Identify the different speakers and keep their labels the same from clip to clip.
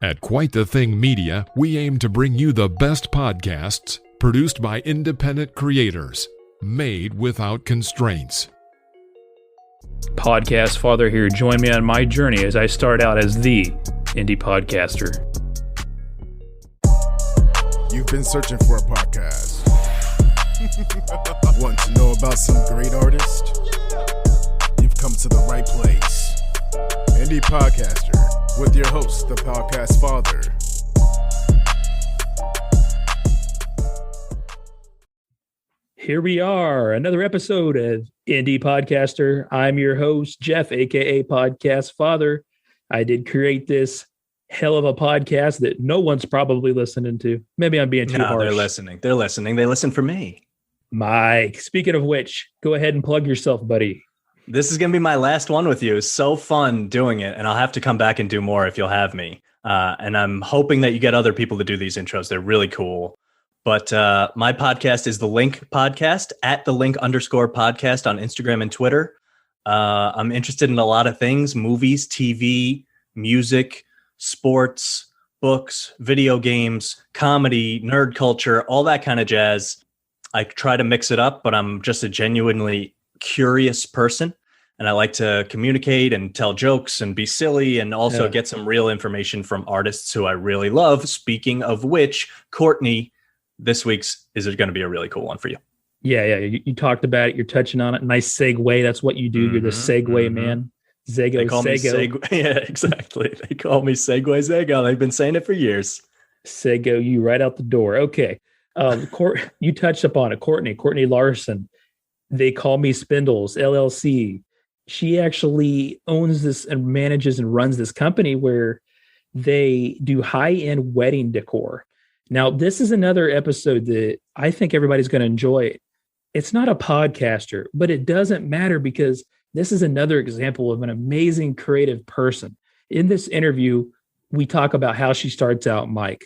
Speaker 1: At Quite the Thing Media, we aim to bring you the best podcasts produced by independent creators, made without constraints.
Speaker 2: Podcast Father here. Join me on my journey as I start out as the indie podcaster.
Speaker 3: You've been searching for a podcast. Want to know about some great artist? You've come to the right place. Indie Podcaster with your host, the Podcast Father.
Speaker 2: Here we are, another episode of Indie Podcaster. I'm your host, Jeff, aka Podcast Father. I did create this hell of a podcast that no one's probably listening to. Maybe I'm being too harsh.
Speaker 4: They're listening. They're listening. They listen for me.
Speaker 2: Mike, speaking of which, go ahead and plug yourself, buddy.
Speaker 4: This is going to be my last one with you. It's so fun doing it, and I'll have to come back and do more if you'll have me. And I'm hoping that you get other people to do these intros. They're really cool. But my podcast is The Link Podcast, at the Link_podcast on Instagram and Twitter. I'm interested in a lot of things: movies, TV, music, sports, books, video games, comedy, nerd culture, all that kind of jazz. I try to mix it up, but I'm just a genuinely curious person, and I like to communicate and tell jokes and be silly and also get some real information from artists who I really love. Speaking of which, Courtney, this week's is going to be a really cool one for you. Yeah.
Speaker 2: You talked about it. You're touching on it. Nice segue. That's what you do. You're the segue man. Sego.
Speaker 4: Yeah, exactly. They call me Segue Zago. They've been saying it for years.
Speaker 2: Sego you right out the door. Okay. You touched upon it. Courtney Larsen. They call me Spindles, LLC. She actually owns this and manages and runs this company where they do high-end wedding decor. Now, this is another episode that I think everybody's going to enjoy. It's not a podcaster, but it doesn't matter because this is another example of an amazing creative person. In this interview, we talk about how she starts out, Mike,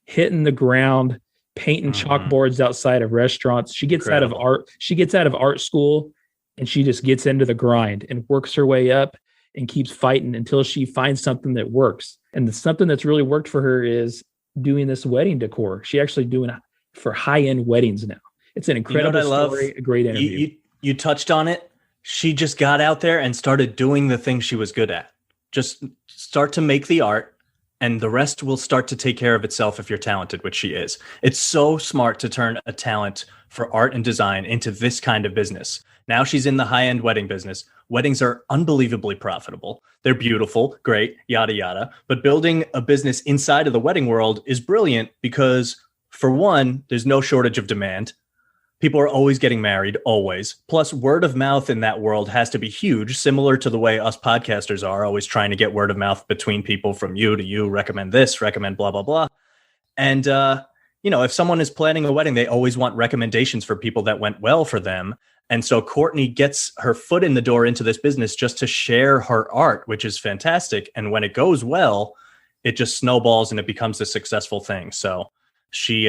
Speaker 2: hitting the ground, painting chalkboards outside of restaurants. She gets out of art. She gets out of art school and she just gets into the grind and works her way up and keeps fighting until she finds something that works. And something that's really worked for her is doing this wedding decor. She actually doing it for high-end weddings now. It's an incredible story, a great interview.
Speaker 4: You touched on it. She just got out there and started doing the thing she was good at. Just start to make the art, and the rest will start to take care of itself if you're talented, which she is. It's so smart to turn a talent for art and design into this kind of business. Now she's in the high-end wedding business. Weddings are unbelievably profitable. They're beautiful, great, yada, yada. But building a business inside of the wedding world is brilliant because, for one, there's no shortage of demand. People are always getting married, always. Plus, word of mouth in that world has to be huge, similar to the way us podcasters are, always trying to get word of mouth between people from you to you, recommend this, recommend blah, blah, blah. And, if someone is planning a wedding, they always want recommendations for people that went well for them. And so Courtney gets her foot in the door into this business just to share her art, which is fantastic. And when it goes well, it just snowballs and it becomes a successful thing. So she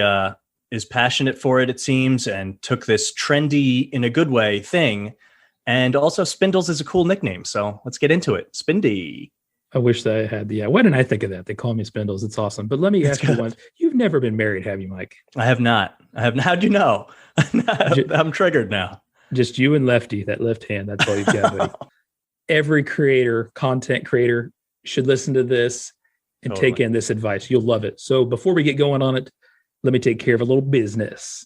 Speaker 4: is passionate for it, it seems, and took this trendy, in a good way, thing. And also Spindles is a cool nickname. So let's get into it. Spindy.
Speaker 2: I wish that I had why didn't I think of that? They call me Spindles. It's awesome. But let me ask you one. You've never been married, have you, Mike?
Speaker 4: I have not. How'd you know? I'm triggered now.
Speaker 2: Just you and Lefty, that left hand. That's all you've got, buddy. Every creator, content creator should listen to this and take in this advice. You'll love it. So before we get going on it, let me take care of a little business.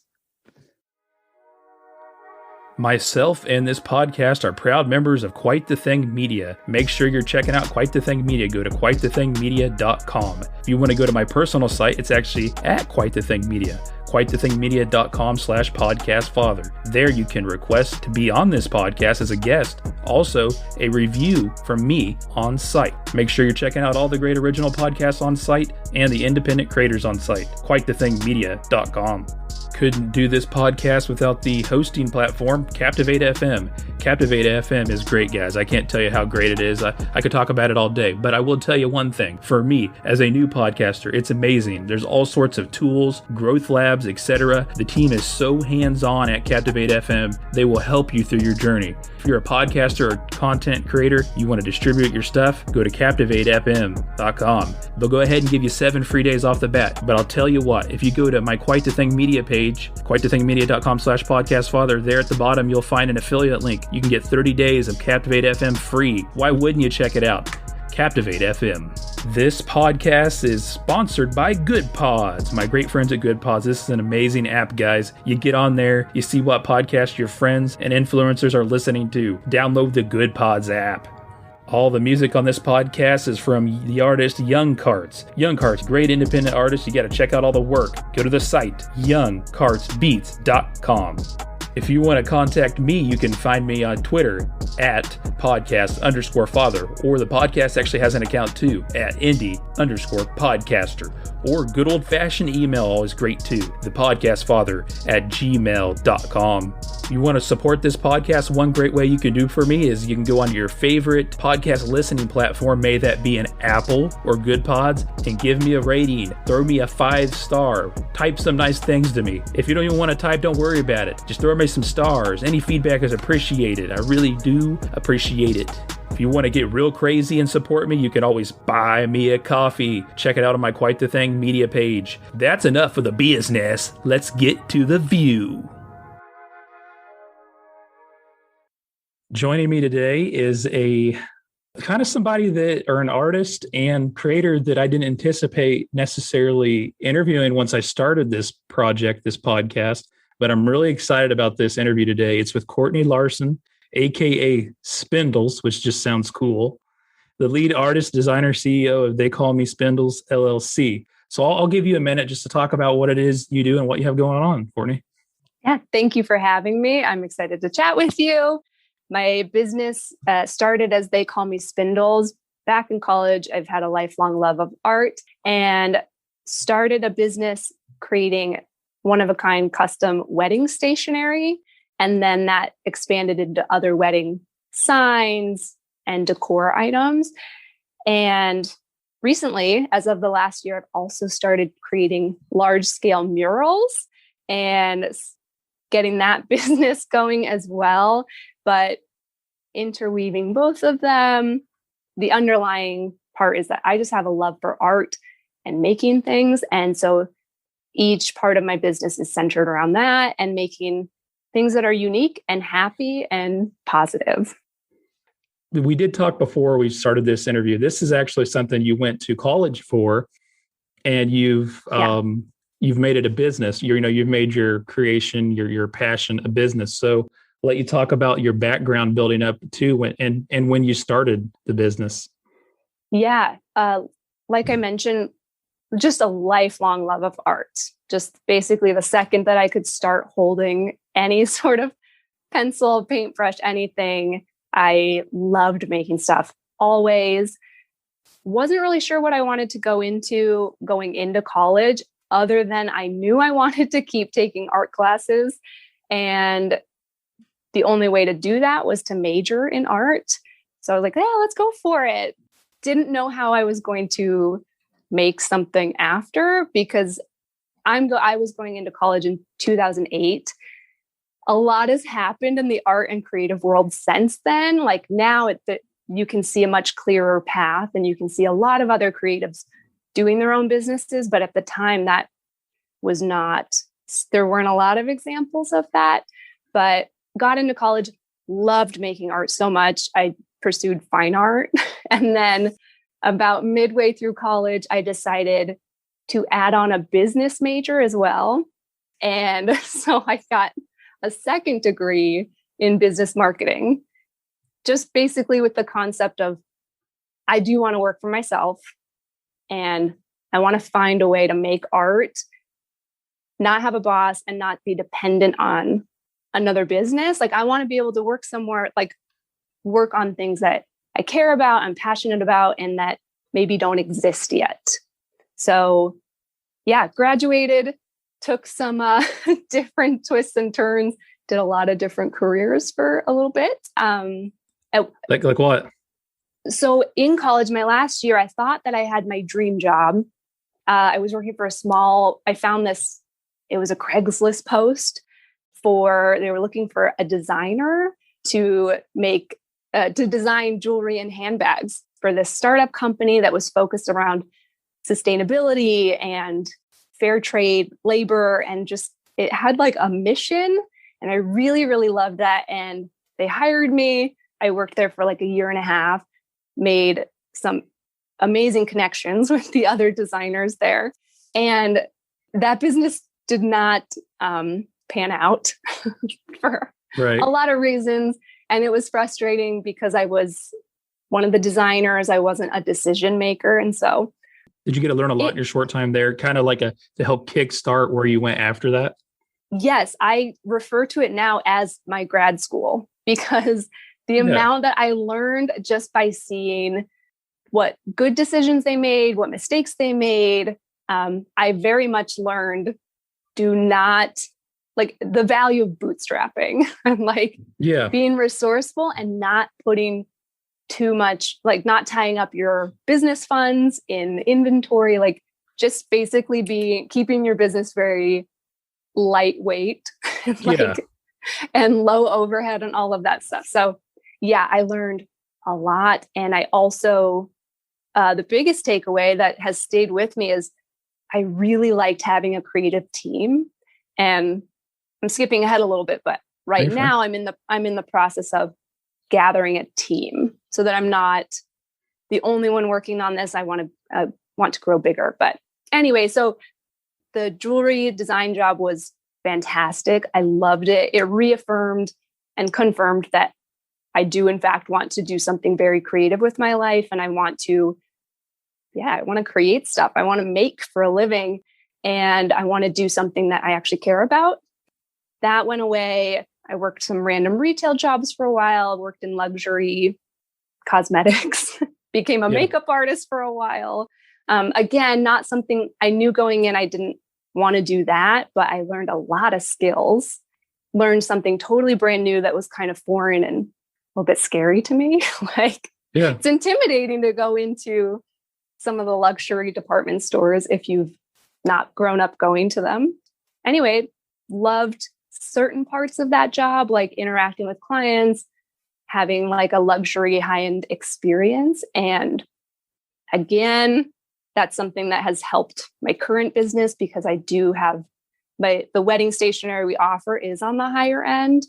Speaker 2: Myself and this podcast are proud members of Quite the Thing Media. Make sure you're checking out Quite the Thing Media. Go to quitethethingmedia.com. If you want to go to my personal site, it's actually at Quite the Thing Media. quitethingmedia.com/podcastfather. There you can request to be on this podcast as a guest. Also, a review from me on site. Make sure you're checking out all the great original podcasts on site and the independent creators on site. quitethingmedia.com. couldn't do this podcast without the hosting platform, Captivate FM. Captivate FM is great, guys. I can't tell you how great it is. I could talk about it all day, but I will tell you one thing. For me, as a new podcaster, it's amazing. There's all sorts of tools, growth labs, etc. The team is so hands-on at Captivate FM. They will help you through your journey. If you're a podcaster or content creator, you want to distribute your stuff, go to CaptivateFM.com. They'll go ahead and give you 7 free days off the bat. But I'll tell you what, if you go to my Quite the Thing Media page, quitethingmedia.com/podcastfather, there at the bottom, you'll find an affiliate link. You can get 30 days of Captivate FM free. Why wouldn't you check it out? Captivate FM. This podcast is sponsored by Good Pods, my great friends at Good Pods. This is an amazing app, guys. You get on there, you see what podcasts your friends and influencers are listening to. Download the Good Pods app. All the music on this podcast is from the artist Young Carts. Young Carts, great independent artist. You got to check out all the work. Go to the site, youngcartsbeats.com. If you want to contact me, you can find me on Twitter at podcast_father, or the podcast actually has an account too at indie_podcaster, or good old fashioned email, always great too, thepodcastfather@gmail.com. You want to support this podcast? One great way you can do for me is you can go on your favorite podcast listening platform, may that be an Apple or Good Pods, and give me a rating. Throw me a 5-star. Type some nice things to me. If you don't even want to type, don't worry about it. Just throw me some stars. Any feedback is appreciated. I really do appreciate it. If you want to get real crazy and support me, you can always buy me a coffee. Check it out on my Quite the Thing media page. That's enough for the business. Let's get to the view. Joining me today is a kind of somebody that, or an artist and creator that I didn't anticipate necessarily interviewing once I started this project, this podcast, but I'm really excited about this interview today. It's with Courtney Larsen, aka Spindles, which just sounds cool. The lead artist, designer, CEO of They Call Me Spindles, LLC. So I'll give you a minute just to talk about what it is you do and what you have going on, Courtney.
Speaker 5: Yeah, thank you for having me. I'm excited to chat with you. My business started as They Call Me Spindles. Back in college, I've had a lifelong love of art and started a business creating one-of-a-kind custom wedding stationery. And then that expanded into other wedding signs and decor items. And recently, as of the last year, I've also started creating large-scale murals and getting that business going as well. But interweaving both of them, the underlying part is that I just have a love for art and making things. And so each part of my business is centered around that and making things that are unique and happy and positive.
Speaker 2: We did talk before we started this interview. This is actually something you went to college for, and you've made it a business. You've made your creation, your passion, a business. So let you talk about your background building up too, when you started the business.
Speaker 5: Yeah. Like I mentioned, just a lifelong love of art. Just basically the second that I could start holding any sort of pencil, paintbrush, anything, I loved making stuff. Always. Wasn't really sure what I wanted to go into going into college, other than I knew I wanted to keep taking art classes. And the only way to do that was to major in art. So I was like, yeah, let's go for it. Didn't know how I was going to make something after, because I was going into college in 2008. A lot has happened in the art and creative world since then. Like now you can see a much clearer path, and you can see a lot of other creatives doing their own businesses. But at the time there weren't a lot of examples of that. But got into college, loved making art so much. I pursued fine art. And then about midway through college, I decided to add on a business major as well. And so I got a second degree in business marketing, just basically with the concept of, I do want to work for myself and I want to find a way to make art, not have a boss and not be dependent on another business. Like I want to be able to work somewhere, like work on things that I care about, I'm passionate about, and that maybe don't exist yet. So yeah, graduated, took some different twists and turns, did a lot of different careers for a little bit.
Speaker 2: Like what?
Speaker 5: So in college, my last year, I thought that I had my dream job. I was working for I found this, it was a Craigslist post they were looking for a designer to design jewelry and handbags for this startup company that was focused around sustainability and fair trade labor. And just, it had like a mission. And I really, really loved that. And they hired me. I worked there for like a year and a half, made some amazing connections with the other designers there. And that business did not pan out for a lot of reasons. And it was frustrating because I was one of the designers. I wasn't a decision maker. And so
Speaker 2: did you get to learn a lot in your short time there? Kind of like to help kickstart where you went after that?
Speaker 5: Yes, I refer to it now as my grad school because the amount that I learned just by seeing what good decisions they made, what mistakes they made. I very much learned do not like the value of bootstrapping and like being resourceful and not putting too much, like not tying up your business funds in inventory, like just basically keeping your business very lightweight and low overhead and all of that stuff. So yeah, I learned a lot. And I also, the biggest takeaway that has stayed with me is I really liked having a creative team. And I'm skipping ahead a little bit, but now I'm in the process of gathering a team so that I'm not the only one working on this. I want to grow bigger. But anyway, so the jewelry design job was fantastic. I loved it. It reaffirmed and confirmed that I do in fact want to do something very creative with my life. And I want to create stuff. I want to make for a living and I want to do something that I actually care about. That went away. I worked some random retail jobs for a while, worked in luxury cosmetics, became a makeup artist for a while. Again, not something I knew going in. I didn't want to do that, but I learned a lot of skills, learned something totally brand new that was kind of foreign and a little bit scary to me. It's intimidating to go into some of the luxury department stores if you've not grown up going to them. Anyway, loved certain parts of that job, like interacting with clients, having like a luxury high-end experience. And again, that's something that has helped my current business because I do have the wedding stationery we offer is on the higher end.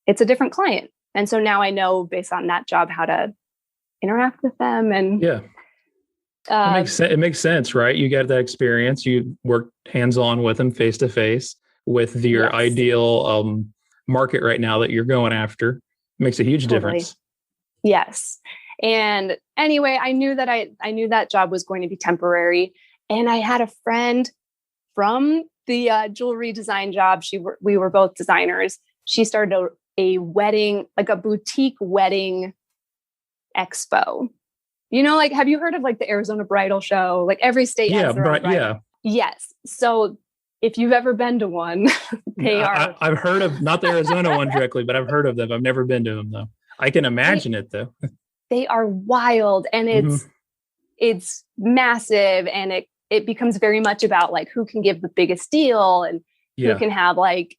Speaker 5: It's a different client. And so now I know based on that job how to interact with them. And
Speaker 2: it makes sense, right? You get that experience. You work hands-on with them face to face with your ideal market right now that you're going after. It makes a huge difference.
Speaker 5: Yes. And anyway, I knew that job was going to be temporary. And I had a friend from the jewelry design job. We were both designers. She started a wedding, like a boutique wedding expo. You know, like, have you heard of like the Arizona Bridal Show? Like every state has their own bridal. Yes. So if you've ever been to one,
Speaker 2: I've heard of, not the Arizona one directly, but I've heard of them. I've never been to them though. I can imagine it though.
Speaker 5: They are wild and it's massive and it becomes very much about like who can give the biggest deal and who can have like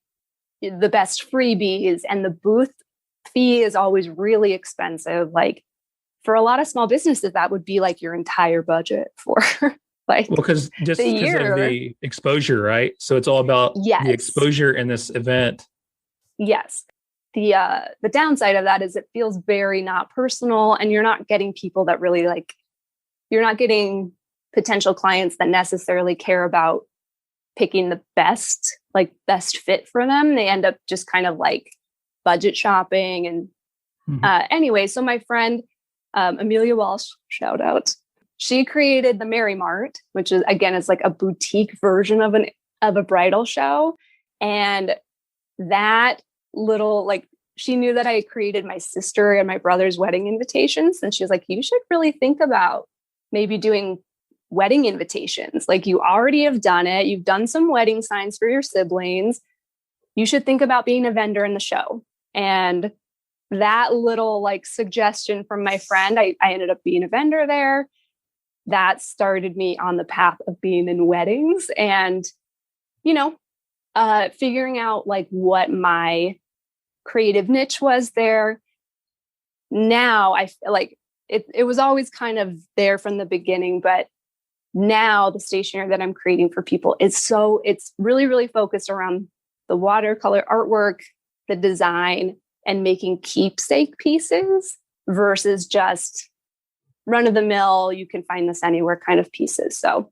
Speaker 5: the best freebies, and the booth fee is always really expensive. Like for a lot of small businesses, that would be like your entire budget for
Speaker 2: because of the exposure, right? So it's all about the exposure in this event.
Speaker 5: Yes. The downside of that is it feels very not personal, and you're not getting people that really you're not getting potential clients that necessarily care about picking the best fit for them. They end up just kind of like budget shopping. And anyway, so my friend, Amelia Walsh, shout out. She created the Mary Mart, which is again, it's like a boutique version of a bridal show. And that little, she knew that I had created my sister and my brother's wedding invitations. And she was like, you should really think about maybe doing wedding invitations. Like, you already have done it. You've done some wedding signs for your siblings. You should think about being a vendor in the show. And that little like suggestion from my friend, I ended up being a vendor there. That started me on the path of being in weddings and, figuring out like what my creative niche was there. Now I feel like it was always kind of there from the beginning, but now the stationery that I'm creating for people it's really, really focused around the watercolor artwork, the design, and making keepsake pieces versus just run of the mill, you can find this anywhere kind of pieces. So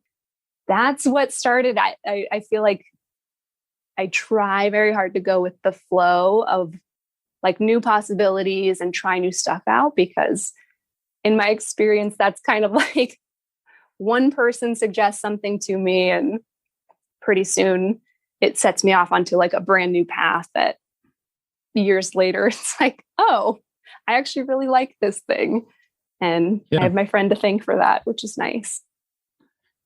Speaker 5: that's what started. I feel like I try very hard to go with the flow of like new possibilities and try new stuff out, because in my experience, that's kind of like one person suggests something to me and pretty soon it sets me off onto like a brand new path that years later, it's like, oh, I actually really like this thing. And I have my friend to thank for that, which is nice.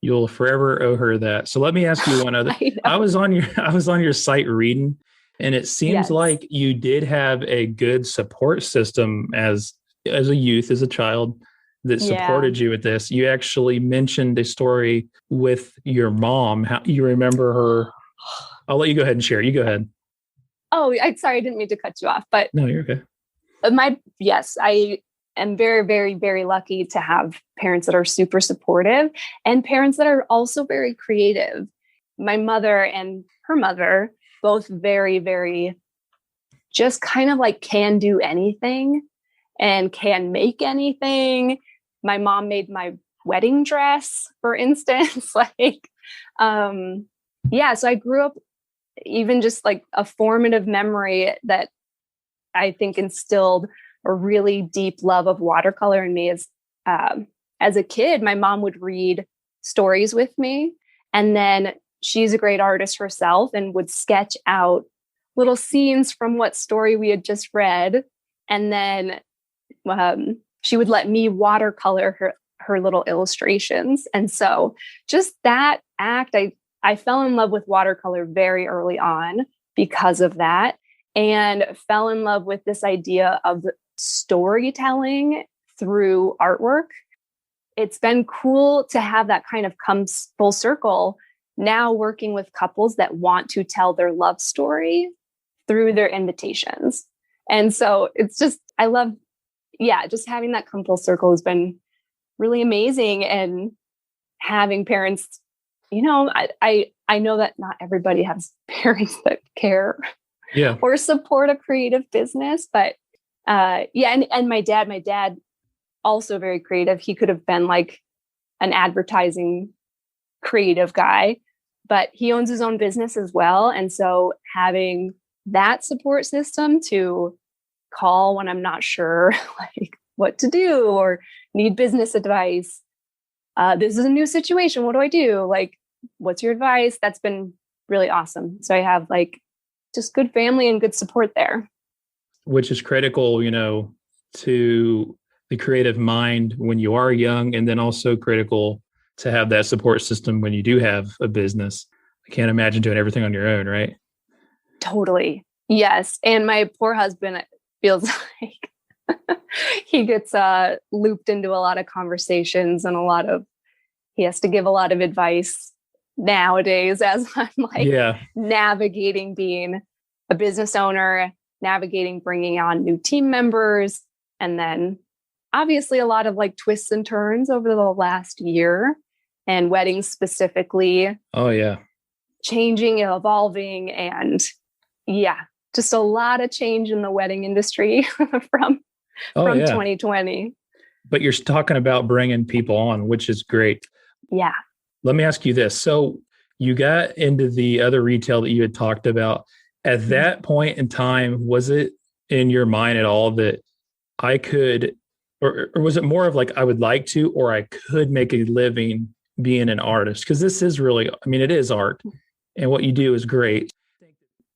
Speaker 2: You'll forever owe her that. So let me ask you one other. I was on your site reading, and it seems like you did have a good support system as a youth, as a child that supported you with this. You actually mentioned a story with your mom. How you remember her? I'll let you go ahead and share. You go ahead.
Speaker 5: Oh, sorry, I didn't mean to cut you off, but
Speaker 2: no, you're okay.
Speaker 5: I am very, very, very lucky to have parents that are super supportive and parents that are also very creative. My mother and her mother, both very, very just kind of like can do anything and can make anything. My mom made my wedding dress, for instance. So I grew up even just like a formative memory that I think instilled a really deep love of watercolor in me. As a kid, my mom would read stories with me, and then she's a great artist herself and would sketch out little scenes from what story we had just read. And then she would let me watercolor her little illustrations. And so just that act, I fell in love with watercolor very early on because of that, and fell in love with this idea of storytelling through artwork. It's been cool to have that kind of come full circle now, working with couples that want to tell their love story through their invitations. And so it's just, I love, just having that come full circle has been really amazing. And having parents, I know that not everybody has parents that care or support a creative business, but and my dad also very creative. He could have been like an advertising creative guy, but he owns his own business as well. And so having that support system to call when I'm not sure like what to do or need business advice. This is a new situation. What do I do? Like, what's your advice? That's been really awesome. So I have like just good family and good support there.
Speaker 2: Which is critical, to the creative mind when you are young, and then also critical to have that support system when you do have a business. I can't imagine doing everything on your own, right?
Speaker 5: Totally. Yes. And my poor husband feels like he gets looped into a lot of conversations and he has to give a lot of advice nowadays as I'm navigating being a business owner, navigating bringing on new team members, and then obviously a lot of like twists and turns over the last year, and weddings specifically. Oh yeah. Changing, evolving, and just a lot of change in the wedding industry from 2020.
Speaker 2: But you're talking about bringing people on, which is great.
Speaker 5: Yeah.
Speaker 2: Let me ask you this. So you got into the other retail that you had talked about. At that point in time, was it in your mind at all that I could, or was it more of like, I would like to, or I could make a living being an artist? Because this is really, it is art, and what you do is great.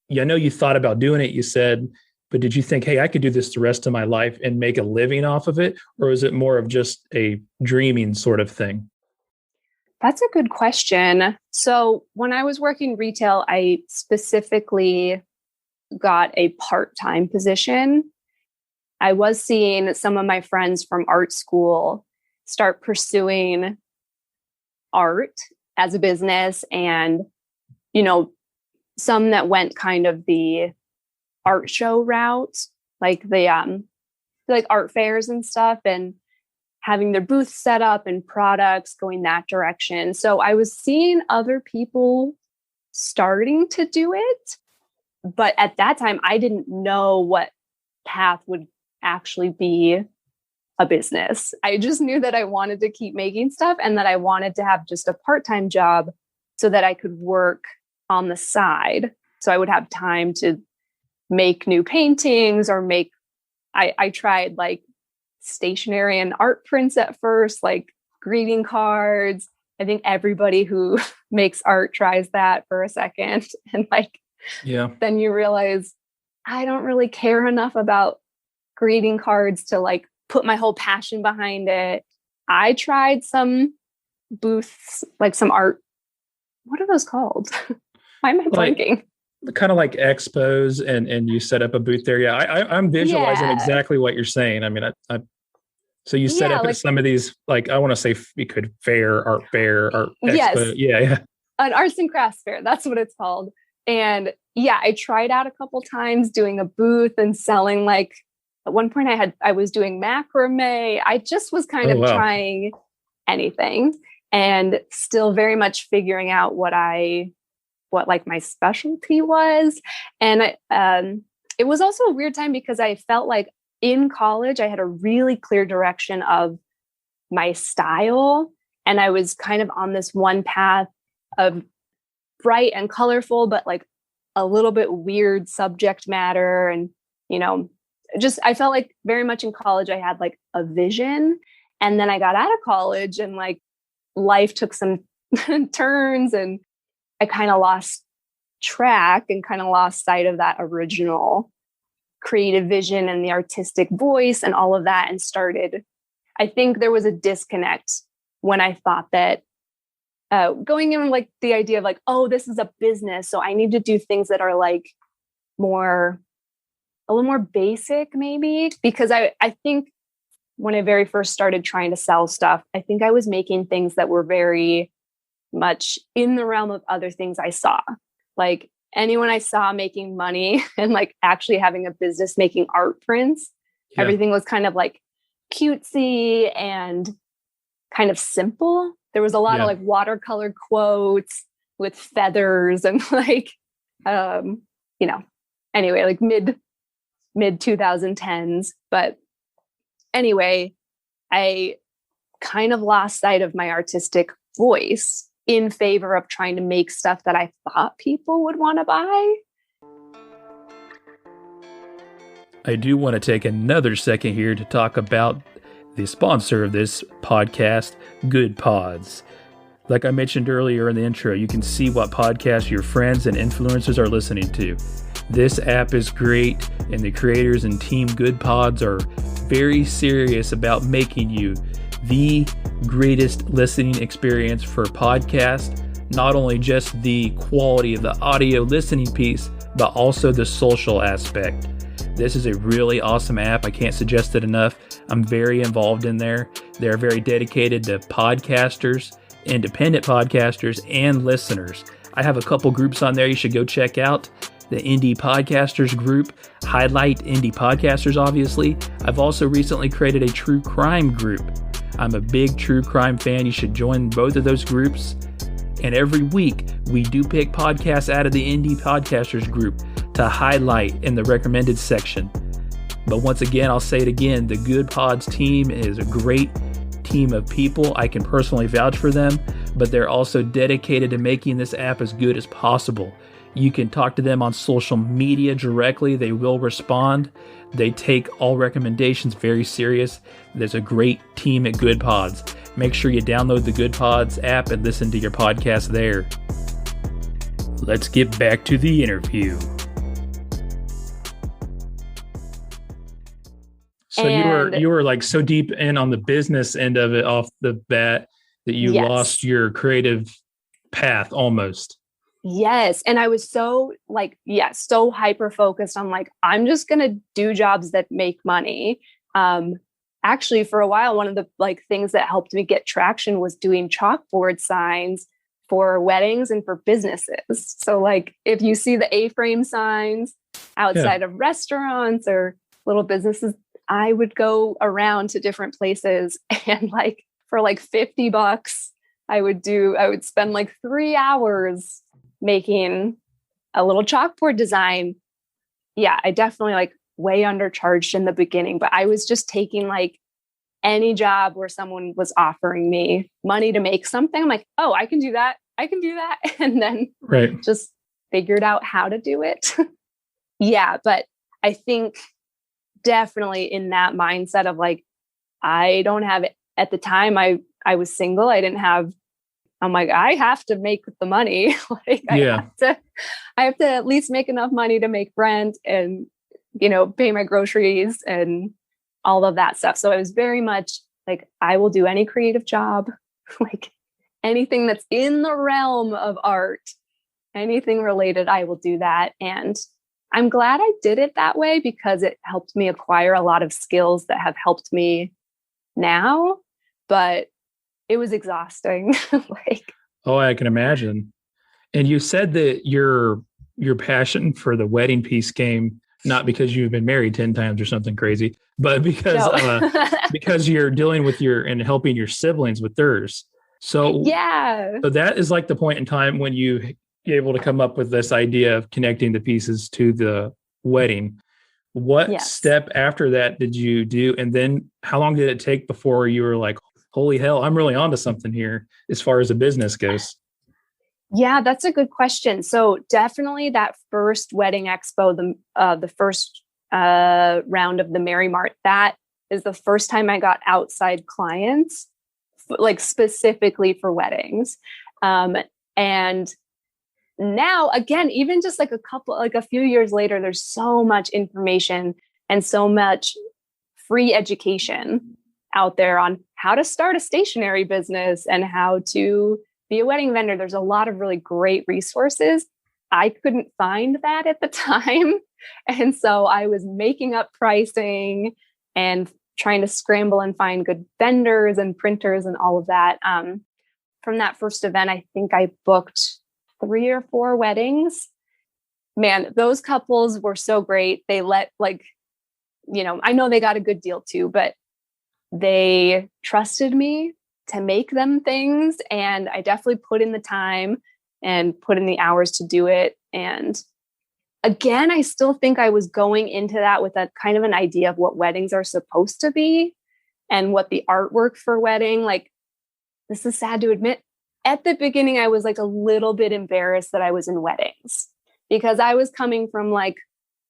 Speaker 2: I know you thought about doing it, you said, but did you think, hey, I could do this the rest of my life and make a living off of it? Or is it more of just a dreaming sort of thing?
Speaker 5: That's a good question. So when I was working retail, I specifically got a part-time position. I was seeing some of my friends from art school start pursuing art as a business, and, you know, some that went kind of the art show route, like the like art fairs and stuff, and having their booths set up and products going that direction. So I was seeing other people starting to do it, but at that time I didn't know what path would actually be a business. I just knew that I wanted to keep making stuff and that I wanted to have just a part-time job so that I could work on the side. So I would have time to make new paintings or I tried like stationery and art prints at first, like greeting cards. I think everybody who makes art tries that for a second. And like, then you realize I don't really care enough about greeting cards to like put my whole passion behind it. I tried some booths, like some art. What are those called? Why am I blanking?
Speaker 2: Kind of like expos, and you set up a booth there. Yeah, I'm visualizing exactly what you're saying. I mean, so you set up like, at some of these, like, I want to say we could art fair, art expo. Yeah.
Speaker 5: An arts and crafts fair. That's what it's called. And yeah, I tried out a couple times doing a booth and selling, like, at one point I was doing macrame. I just was kind of trying anything and still very much figuring out what like my specialty was. And it was also a weird time because I felt like in college, I had a really clear direction of my style. And I was kind of on this one path of bright and colorful, but like a little bit weird subject matter. And, you know, just, I felt like very much in college, I had like a vision. And then I got out of college and like life took some turns and I kind of lost track and kind of lost sight of that original creative vision and the artistic voice and all of that, and I think there was a disconnect when I thought that going in like the idea of like, oh, this is a business, so I need to do things that are like a little more basic maybe, because I think when I very first started trying to sell stuff, I think I was making things that were very much in the realm of other things I saw. Like anyone I saw making money and like actually having a business making art prints, everything was kind of like cutesy and kind of simple. There was a lot of like watercolor quotes with feathers and like, you know, anyway, like mid 2010s. But anyway, I kind of lost sight of my artistic voice in favor of trying to make stuff that I thought people would want to buy.
Speaker 6: I do want to take another second here to talk about the sponsor of this podcast, Good Pods. Like I mentioned earlier in the intro, you can see what podcasts your friends and influencers are listening to. This app is great, and the creators and team Good Pods are very serious about making you the greatest listening experience for podcasts, not only just the quality of the audio listening piece, but also the social aspect. This is a really awesome app. I can't suggest it enough. I'm very involved in there. They're very dedicated to podcasters, independent podcasters, and listeners. I have a couple groups on there you should go check out. The Indie Podcasters group, highlight indie podcasters, obviously. I've also recently created a true crime group. I'm a big true crime fan. You should join both of those groups. And every week, we do pick podcasts out of the Indie Podcasters group to highlight in the recommended section. But once again, I'll say it again, the Good Pods team is a great team of people. I can personally vouch for them, but they're also dedicated to making this app as good as possible. You can talk to them on social media directly. They will respond. They take all recommendations very serious. There's a great team at Good Pods. Make sure you download the Good Pods app and listen to your podcast there. Let's get back to the interview.
Speaker 2: So you were like so deep in on the business end of it off the bat that you
Speaker 5: Yes.
Speaker 2: lost your creative path almost.
Speaker 5: Yes. And I was so so hyper focused on like, I'm just going to do jobs that make money. Actually, for a while, one of the like things that helped me get traction was doing chalkboard signs for weddings and for businesses. So like if you see the A-frame signs outside of restaurants or little businesses, I would go around to different places and like for like $50, I would spend like 3 hours making a little chalkboard design. Yeah, I definitely like way undercharged in the beginning, but I was just taking like any job where someone was offering me money to make something. I'm like, oh, I can do that. And then just figured out how to do it. Yeah. But I think definitely in that mindset of like, I don't have it at the time. I was single. I'm like, I have to make the money. Like I have to at least make enough money to make rent and, pay my groceries and all of that stuff. So it was very much like, I will do any creative job, like anything that's in the realm of art, anything related, I will do that. And I'm glad I did it that way because it helped me acquire a lot of skills that have helped me now, but it was exhausting.
Speaker 2: Oh, I can imagine. And you said that your passion for the wedding piece came not because you've been married 10 times or something crazy, but because you're dealing with and helping your siblings with theirs. So so that is like the point in time when you're able to come up with this idea of connecting the pieces to the wedding. What step after that did you do? And then how long did it take before you were like, holy hell, I'm really onto something here as far as the business goes?
Speaker 5: Yeah, that's a good question. So definitely that first wedding expo, the first round of the Mary Mart, that is the first time I got outside clients, like specifically for weddings. And now again, even just like a few years later, there's so much information and so much free education out there on how to start a stationery business and how to be a wedding vendor. There's a lot of really great resources. I couldn't find that at the time. And so I was making up pricing and trying to scramble and find good vendors and printers and all of that. From that first event, I think I booked 3 or 4 weddings. Man, those couples were so great. They I know they got a good deal too, but they trusted me to make them things. And I definitely put in the time and put in the hours to do it. And again, I still think I was going into that with a kind of an idea of what weddings are supposed to be and what the artwork for wedding, like, this is sad to admit. At the beginning, I was like a little bit embarrassed that I was in weddings because I was coming from like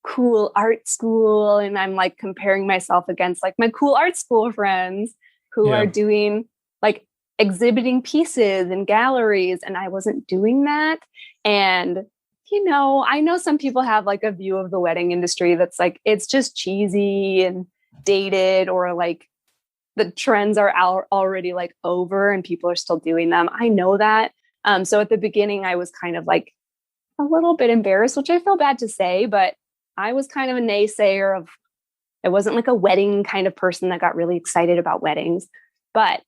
Speaker 5: cool art school. And I'm like comparing myself against like my cool art school friends who are doing like exhibiting pieces in galleries. And I wasn't doing that. And, I know some people have like a view of the wedding industry that's like, it's just cheesy and dated, or like the trends are already like over and people are still doing them. I know that. So at the beginning, I was kind of like a little bit embarrassed, which I feel bad to say, but I was kind of a naysayer of, I wasn't like a wedding kind of person that got really excited about weddings. But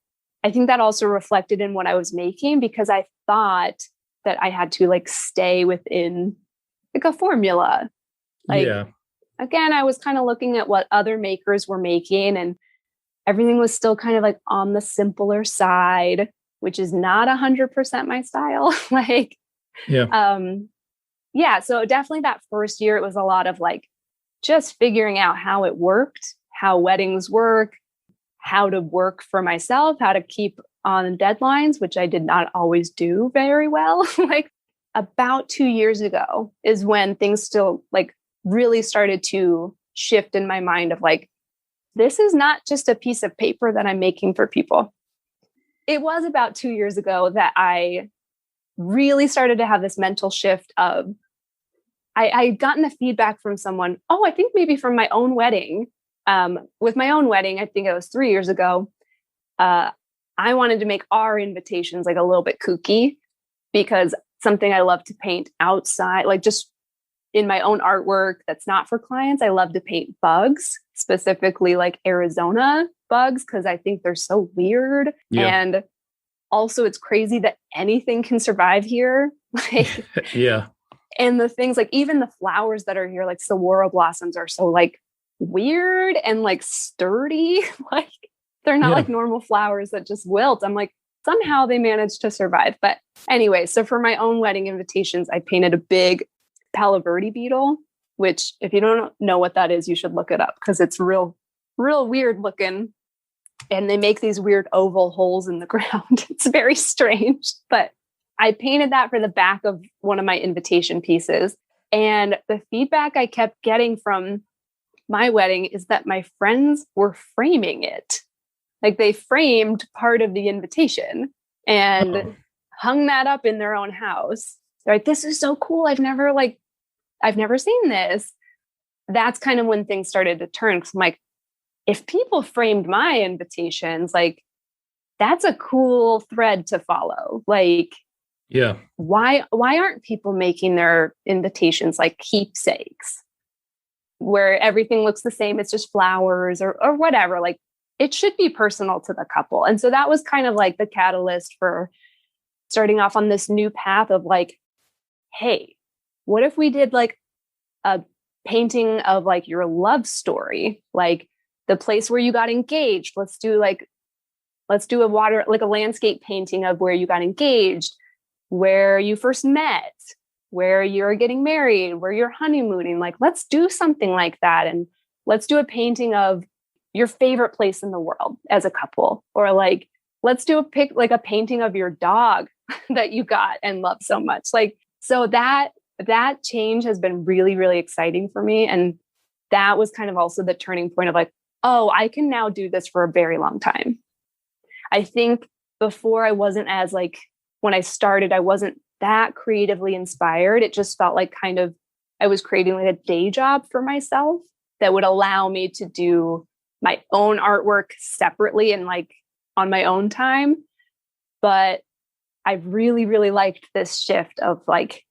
Speaker 5: I think that also reflected in what I was making because I thought that I had to like stay within like a formula. Again, I was kind of looking at what other makers were making and everything was still kind of like on the simpler side, which is not 100% my style. So definitely that first year, it was a lot of like just figuring out how it worked, how weddings work, how to work for myself, how to keep on deadlines, which I did not always do very well. Like about 2 years ago is when things still like really started to shift in my mind of like, this is not just a piece of paper that I'm making for people. It was about 2 years ago that I really started to have this mental shift of, I'd gotten the feedback from someone, I think maybe from my own wedding. With my own wedding, I think it was 3 years ago. I wanted to make our invitations like a little bit kooky, because something I love to paint outside, like just in my own artwork that's not for clients, I love to paint bugs, specifically like Arizona bugs, because I think they're so weird.
Speaker 2: Yeah.
Speaker 5: And also it's crazy that anything can survive here. Like,
Speaker 2: Yeah.
Speaker 5: and the things like even the flowers that are here, like saguaro blossoms, are so like weird and like sturdy. Like they're not like normal flowers that just wilt. I'm like, somehow they managed to survive. But anyway, so for my own wedding invitations, I painted a big Palo Verde beetle, which if you don't know what that is, you should look it up because it's real weird looking. And they make these weird oval holes in the ground. It's very strange, but I painted that for the back of one of my invitation pieces. And the feedback I kept getting from my wedding is that my friends were framing it. Like they framed part of the invitation and hung that up in their own house. They're like, this is so cool. I've never seen this. That's kind of when things started to turn. Cause I'm like, if people framed my invitations, like that's a cool thread to follow. Like,
Speaker 2: yeah,
Speaker 5: why aren't people making their invitations like keepsakes where everything looks the same? It's just flowers or whatever. Like it should be personal to the couple. And so that was kind of like the catalyst for starting off on this new path of like, hey, what if we did like a painting of like your love story, like the place where you got engaged. Let's do a landscape painting of where you got engaged, where you first met, where you're getting married, where you're honeymooning. Like, let's do something like that. And let's do a painting of your favorite place in the world as a couple, or like, let's do a painting of your dog that you got and love so much. Like, so that change has been really, really exciting for me. And that was kind of also the turning point of like, oh, I can now do this for a very long time. I think before I wasn't as like, when I started, I wasn't that creatively inspired. It just felt like kind of, I was creating like a day job for myself that would allow me to do my own artwork separately and like on my own time. But I've really, really liked this shift of like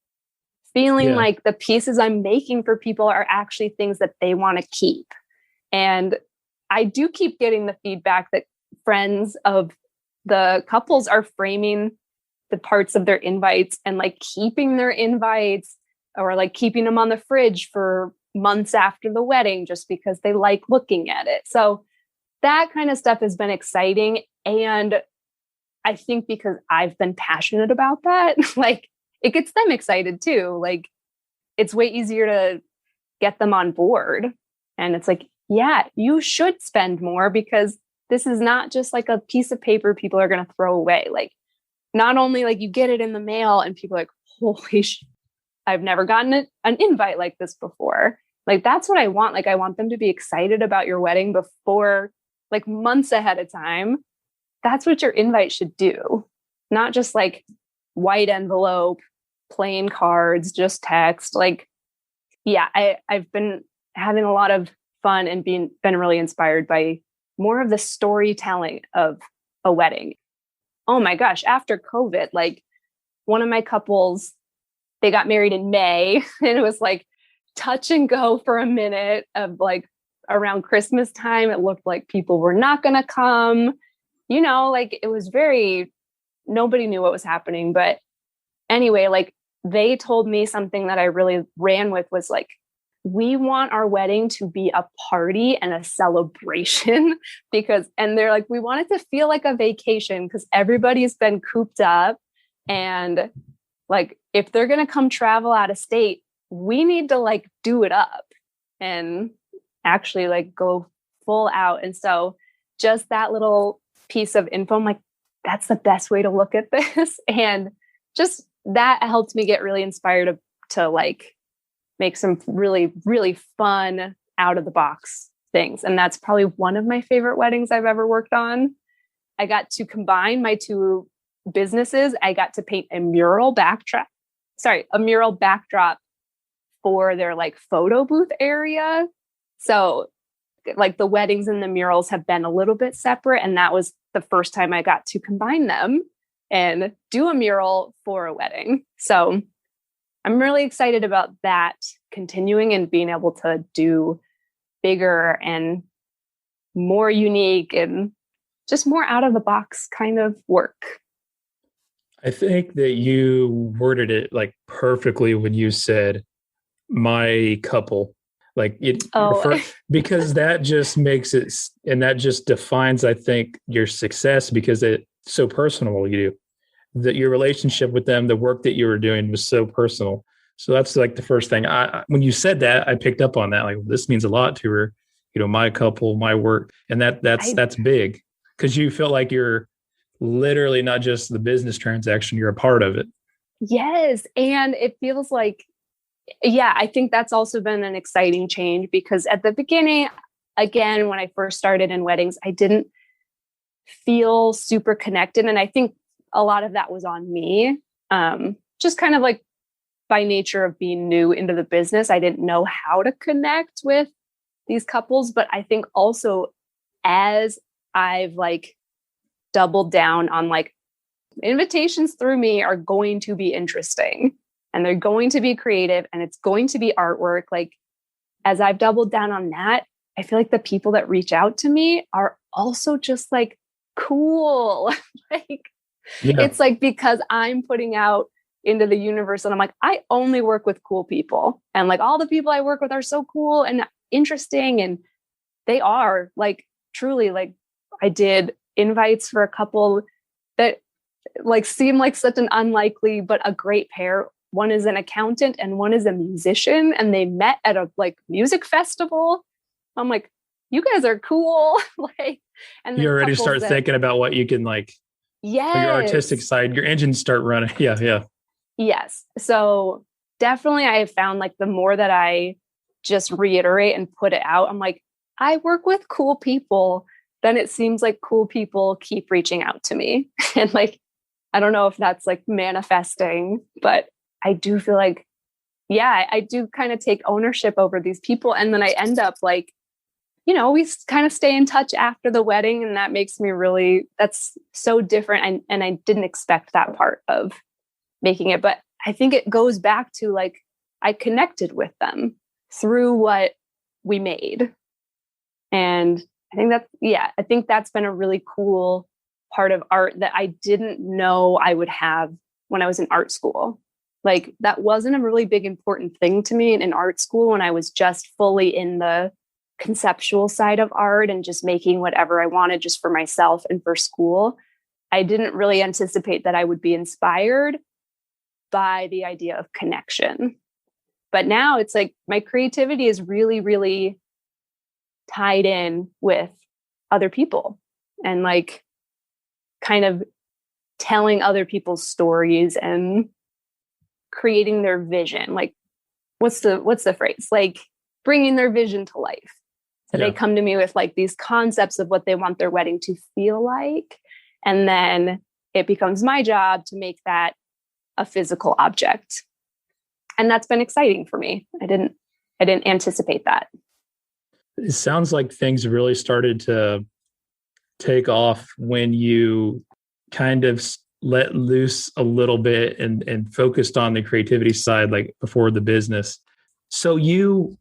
Speaker 5: feeling like the pieces I'm making for people are actually things that they want to keep. And I do keep getting the feedback that friends of the couples are framing the parts of their invites and like keeping their invites or like keeping them on the fridge for months after the wedding just because they like looking at it. So that kind of stuff has been exciting. And I think because I've been passionate about that, like it gets them excited too. Like it's way easier to get them on board. And it's like, yeah, you should spend more because this is not just like a piece of paper people are going to throw away. Like not only like you get it in the mail and people are like, holy shit, I've never gotten an invite like this before. Like, that's what I want. Like, I want them to be excited about your wedding before, like months ahead of time. That's what your invite should do. Not just like white envelope, plain cards, just text. Like, yeah, I've been having a lot of fun and been really inspired by more of the storytelling of a wedding. Oh my gosh, after COVID, like one of my couples, they got married in May and it was like touch and go for a minute of like around Christmas time. It looked like people were not going to come, you know, like it was nobody knew what was happening. But anyway, like they told me something that I really ran with was like, we want our wedding to be a party and a celebration and they're like, we want it to feel like a vacation because everybody's been cooped up. And like, if they're going to come travel out of state, we need to like do it up and actually like go full out. And so just that little piece of info, I'm like, that's the best way to look at this. And just that helped me get really inspired to like make some really, really fun out of the box things. And that's probably one of my favorite weddings I've ever worked on. I got to combine my two businesses. I got to paint a mural backdrop for their like photo booth area. So like the weddings and the murals have been a little bit separate. And that was the first time I got to combine them and do a mural for a wedding. So I'm really excited about that continuing and being able to do bigger and more unique and just more out of the box kind of work.
Speaker 2: I think that you worded it like perfectly when you said my couple, like it, because that just makes it, and that just defines, I think, your success, because it's so personal to you, that your relationship with them, the work that you were doing was so personal. So that's like the first thing when you said that, I picked up on that. Like, this means a lot to her, my couple, my work. And that's big, because you feel like you're literally not just the business transaction, you're a part of it.
Speaker 5: Yes. And it feels like, I think that's also been an exciting change, because at the beginning, again, when I first started in weddings, I didn't feel super connected. And I think a lot of that was on me. Just kind of like by nature of being new into the business, I didn't know how to connect with these couples. But I think also as I've like doubled down on like invitations through me are going to be interesting and they're going to be creative and it's going to be artwork. Like, as I've doubled down on that, I feel like the people that reach out to me are also just like cool. It's like, because I'm putting out into the universe and I'm like, I only work with cool people, and like all the people I work with are so cool and interesting, and they are like truly, like I did invites for a couple that like seem like such an unlikely but a great pair. One is an accountant and one is a musician, and they met at a like music festival. I'm like, you guys are cool. Like, and
Speaker 2: you already start thinking about what you can like, your artistic side, your engines start running. Yeah.
Speaker 5: Yes. So definitely I have found like the more that I just reiterate and put it out, I'm like, I work with cool people. Then it seems like cool people keep reaching out to me. And like, I don't know if that's like manifesting, but I do feel like, I do kind of take ownership over these people. And then I end up like, we kind of stay in touch after the wedding. And that makes me really, that's so different. And I didn't expect that part of making it. But I think it goes back to like, I connected with them through what we made. And I think that's been a really cool part of art that I didn't know I would have when I was in art school. Like, that wasn't a really big important thing to me in art school, when I was just fully in the conceptual side of art and just making whatever I wanted just for myself and for school. I didn't really anticipate that I would be inspired by the idea of connection. But now it's like my creativity is really, really tied in with other people and like kind of telling other people's stories and creating their vision. Like, what's the phrase? Like, bringing their vision to life. So they come to me with like these concepts of what they want their wedding to feel like. And then it becomes my job to make that a physical object. And that's been exciting for me. I didn't anticipate that.
Speaker 2: It sounds like things really started to take off when you kind of let loose a little bit and focused on the creativity side, like before the business. So you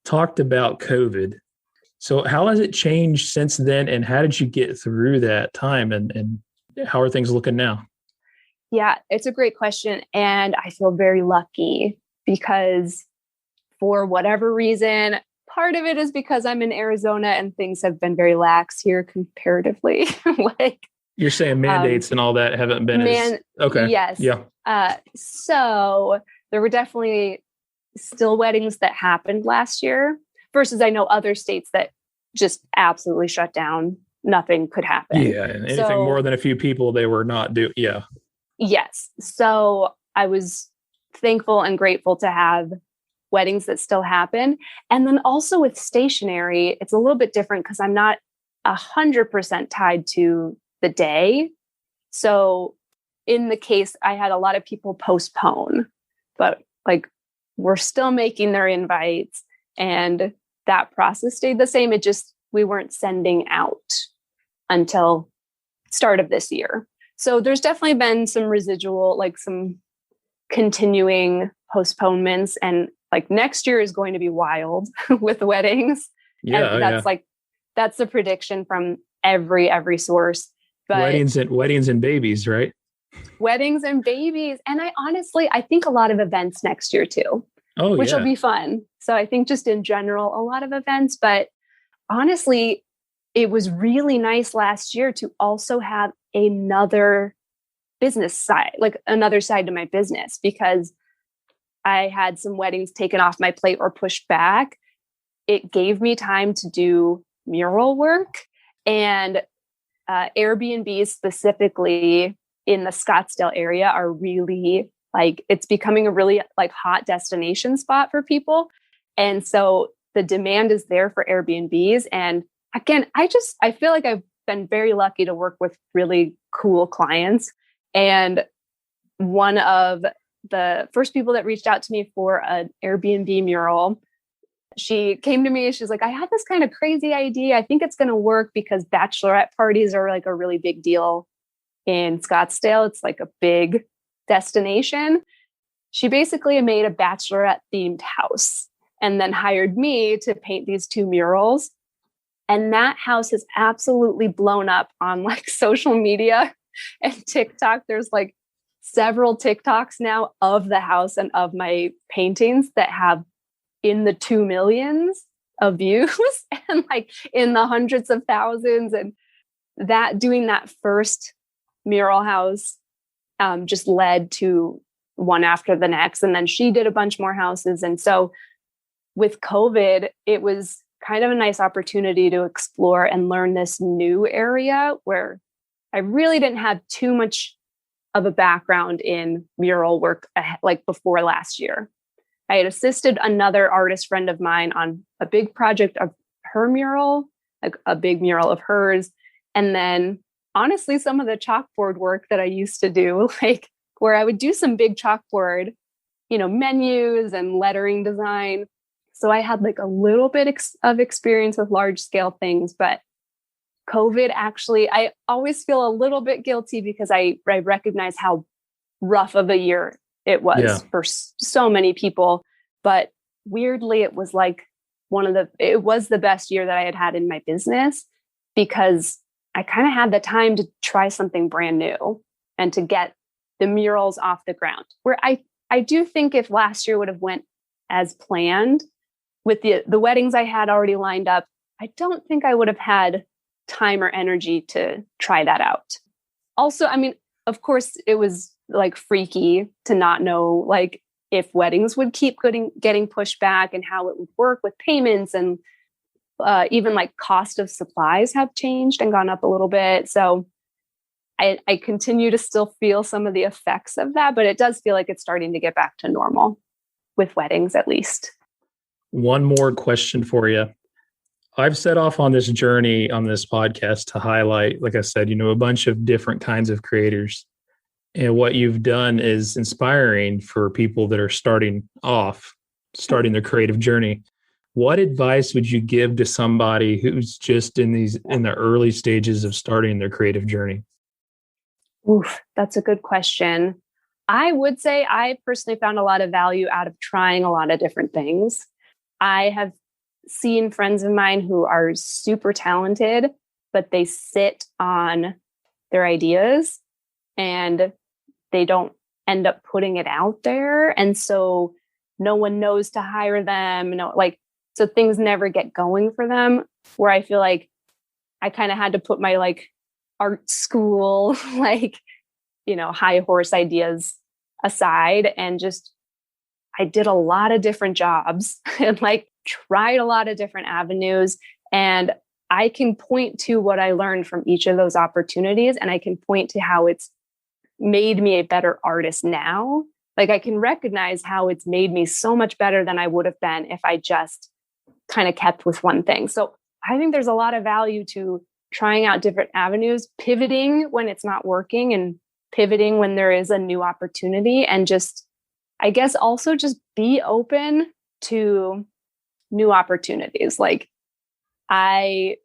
Speaker 2: talked about COVID. So how has it changed since then? And how did you get through that time? And how are things looking now?
Speaker 5: Yeah, it's a great question. And I feel very lucky because for whatever reason, part of it is because I'm in Arizona and things have been very lax here comparatively. Like,
Speaker 2: you're saying mandates and all that haven't been okay.
Speaker 5: Yes.
Speaker 2: Yeah.
Speaker 5: So there were definitely still weddings that happened last year versus I know other states that just absolutely shut down. Nothing could happen.
Speaker 2: Yeah. And anything more than a few people, they were not doing. Yeah.
Speaker 5: Yes. So I was thankful and grateful to have weddings that still happen. And then also with stationery, it's a little bit different because I'm not 100% tied to the day. So in the case, I had a lot of people postpone, but like we're still making their invites and that process stayed the same. It just, we weren't sending out until start of this year. So there's definitely been some residual, like some continuing postponements, and like next year is going to be wild with weddings.
Speaker 2: Yeah,
Speaker 5: And that's like, that's the prediction from every source. But
Speaker 2: weddings and babies, right?
Speaker 5: Weddings and babies. And I think a lot of events next year too, which will be fun. So I think just in general, a lot of events, but honestly, it was really nice last year to also have another business side, like another side to my business, because I had some weddings taken off my plate or pushed back. It gave me time to do mural work, and Airbnbs specifically in the Scottsdale area are really like, it's becoming a really like hot destination spot for people. And so the demand is there for Airbnbs. And again, I feel like I've been very lucky to work with really cool clients. And one of the first people that reached out to me for an Airbnb mural, she came to me, she's like, I had this kind of crazy idea. I think it's going to work because bachelorette parties are like a really big deal in Scottsdale. It's like a big destination. She basically made a bachelorette themed house and then hired me to paint these 2 murals. And that house has absolutely blown up on like social media and TikTok. There's like several TikToks now of the house and of my paintings that have in the 2 millions of views and like in the hundreds of thousands. And that doing that first mural house just led to one after the next. And then she did a bunch more houses. And so with COVID, it was kind of a nice opportunity to explore and learn this new area where I really didn't have too much of a background in mural work like before last year. I had assisted another artist friend of mine on a big project of her mural, like a big mural of hers. And then honestly, some of the chalkboard work that I used to do, like where I would do some big chalkboard, menus and lettering design. So I had like a little bit of experience with large scale things, but COVID actually, I always feel a little bit guilty because I recognize how rough of a year it was for so many people. But weirdly, it was like it was the best year that I had had in my business because I kind of had the time to try something brand new and to get the murals off the ground. Where I do think if last year would have went as planned with the weddings I had already lined up, I don't think I would have had time or energy to try that out. Also, I mean, of course, it was like freaky to not know like if weddings would keep getting pushed back and how it would work with payments, and even like cost of supplies have changed and gone up a little bit. So I continue to still feel some of the effects of that, but it does feel like it's starting to get back to normal with weddings, at least.
Speaker 2: One more question for you. I've set off on this journey on this podcast to highlight, like I said, a bunch of different kinds of creators. And what you've done is inspiring for people that are starting their creative journey. What advice would you give to somebody who's just in the early stages of starting their creative journey?
Speaker 5: Oof, that's a good question. I would say I personally found a lot of value out of trying a lot of different things. I have seen friends of mine who are super talented, but they sit on their ideas and they don't end up putting it out there. And so no one knows to hire them. So things never get going for them, where I feel like I kind of had to put my like art school, high horse ideas aside and just, I did a lot of different jobs and tried a lot of different avenues. And I can point to what I learned from each of those opportunities. And I can point to how it's made me a better artist now. I can recognize how it's made me so much better than I would have been if I just kind of kept with one thing. So I think there's a lot of value to trying out different avenues, pivoting when it's not working and pivoting when there is a new opportunity. And just, I guess also just be open to new opportunities. Like I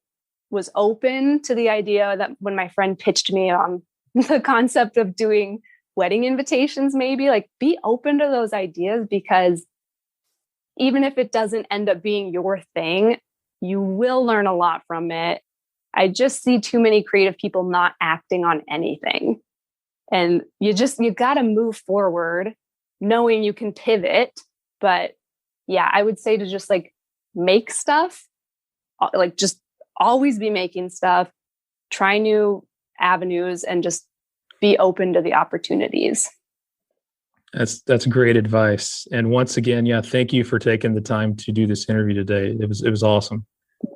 Speaker 5: was open to the idea that when my friend pitched me on the concept of doing wedding invitations, maybe like be open to those ideas, because even if it doesn't end up being your thing, you will learn a lot from it. I just see too many creative people not acting on anything. And you got to move forward knowing you can pivot. But yeah, I would say to just like make stuff, like just always be making stuff, try new avenues, and just be open to the opportunities.
Speaker 2: That's great advice. And once again, yeah, thank you for taking the time to do this interview today. It was awesome.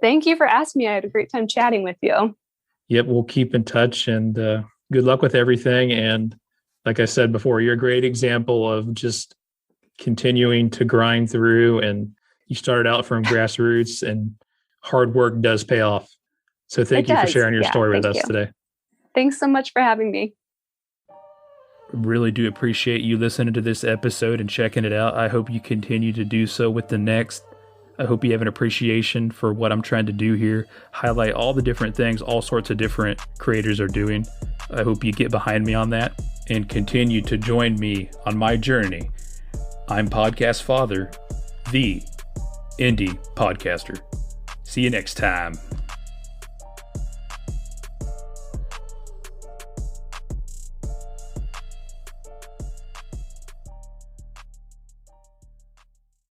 Speaker 5: Thank you for asking me. I had a great time chatting with you.
Speaker 2: Yep, we'll keep in touch, and good luck with everything. And like I said before, you're a great example of just continuing to grind through, and you started out from grassroots, and hard work does pay off. So thank you for sharing your story with us today.
Speaker 5: Thanks so much for having me.
Speaker 6: Really do appreciate you listening to this episode and checking it out. I hope you continue to do so with the next. I hope you have an appreciation for what I'm trying to do here, highlight all the different things all sorts of different creators are doing. I hope you get behind me on that and continue to join me on my journey. I'm Podcast Father, the Indie Podcaster. See you next time.